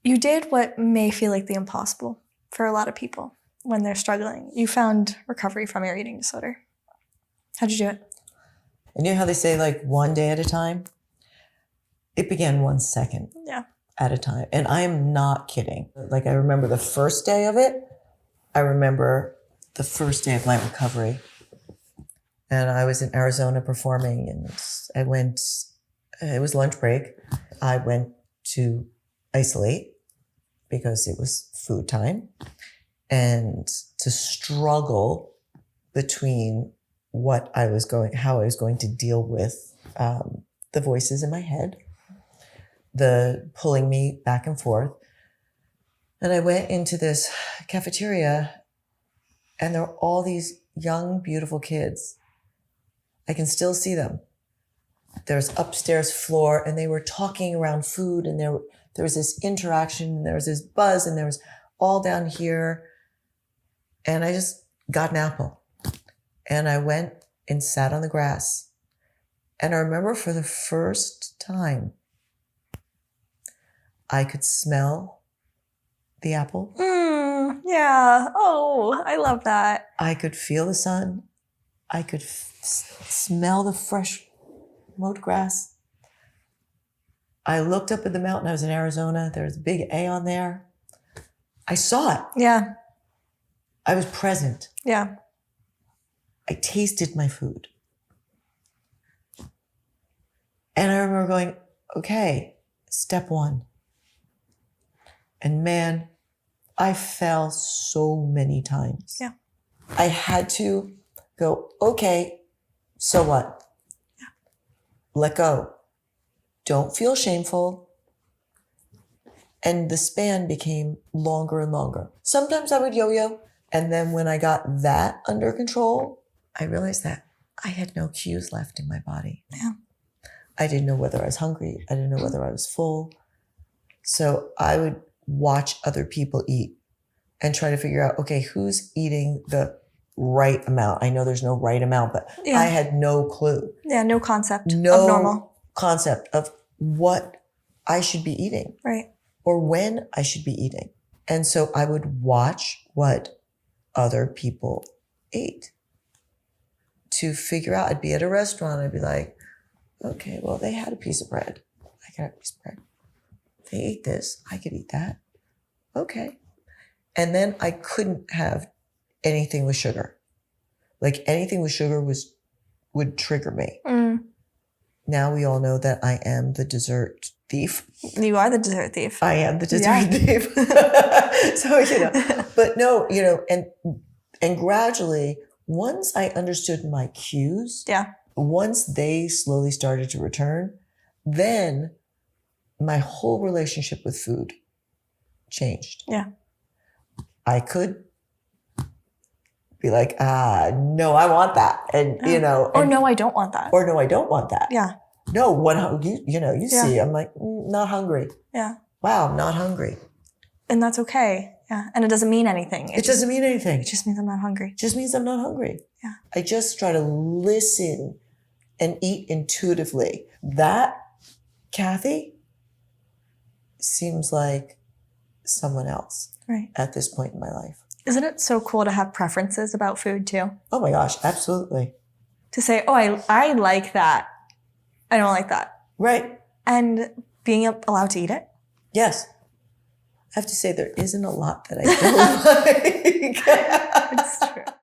You did what may feel like the impossible for a lot of people when they're struggling. You found recovery from your eating disorder. How'd you do it? And you know how they say like one day at a time? It began 1 second at a time. And I am not kidding. Like I remember the first day of it. I remember the first day of my recovery. And I was in Arizona performing and I went, it was lunch break. I went to isolate because it was food time and to struggle between how I was going to deal with the voices in my head, the pulling me back and forth. And I went into this cafeteria and there were all these young, beautiful kids. I can still see them. There's upstairs floor and they were talking around food and there was this interaction and there was this buzz and there was all down here. And I just got an apple and I went and sat on the grass. And I remember for the first time, I could smell the apple. Yeah. Oh, I love that. I could feel the sun. I could smell the fresh mowed grass. I looked up at the mountain. I was in Arizona. There was a big A on there. I saw it. Yeah. I was present. Yeah. I tasted my food. And I remember going, okay, step one. And man, I fell so many times. Yeah. I had to go, okay, so what? Yeah. Let go. Don't feel shameful. And the span became longer and longer. Sometimes I would yo-yo. And then when I got that under control, I realized that I had no cues left in my body. Yeah. I didn't know whether I was hungry. I didn't know whether I was full. So I would watch other people eat and try to figure out, okay, who's eating the right amount? I know there's no right amount, but I had no clue. Yeah, no concept of normal. Concept of what I should be eating. Right. Or when I should be eating. And so I would watch what other people ate to figure out. I'd be at a restaurant. I'd be like, okay, well, they had a piece of bread. I could have a piece of bread. They ate this. I could eat that. Okay. And then I couldn't have anything with sugar. Like anything with sugar would trigger me. Now we all know that I am the dessert thief. You are the dessert thief. I am the dessert thief. So, but no, and gradually, once I understood my cues, once they slowly started to return, then my whole relationship with food changed. Yeah. I could be like, no, I want that. And, or no, I don't want that. Or no, I don't want that. Yeah. No, you see, I'm like, not hungry. Yeah. Wow, I'm not hungry. And that's okay. Yeah. And it doesn't mean anything. It doesn't mean anything. It just means I'm not hungry. It just means I'm not hungry. Yeah. I just try to listen and eat intuitively. That, Kathi, seems like someone else at this point in my life. Isn't it so cool to have preferences about food too? Oh my gosh, absolutely. To say, oh, I like that. I don't like that. Right. And being allowed to eat it? Yes. I have to say there isn't a lot that I don't like.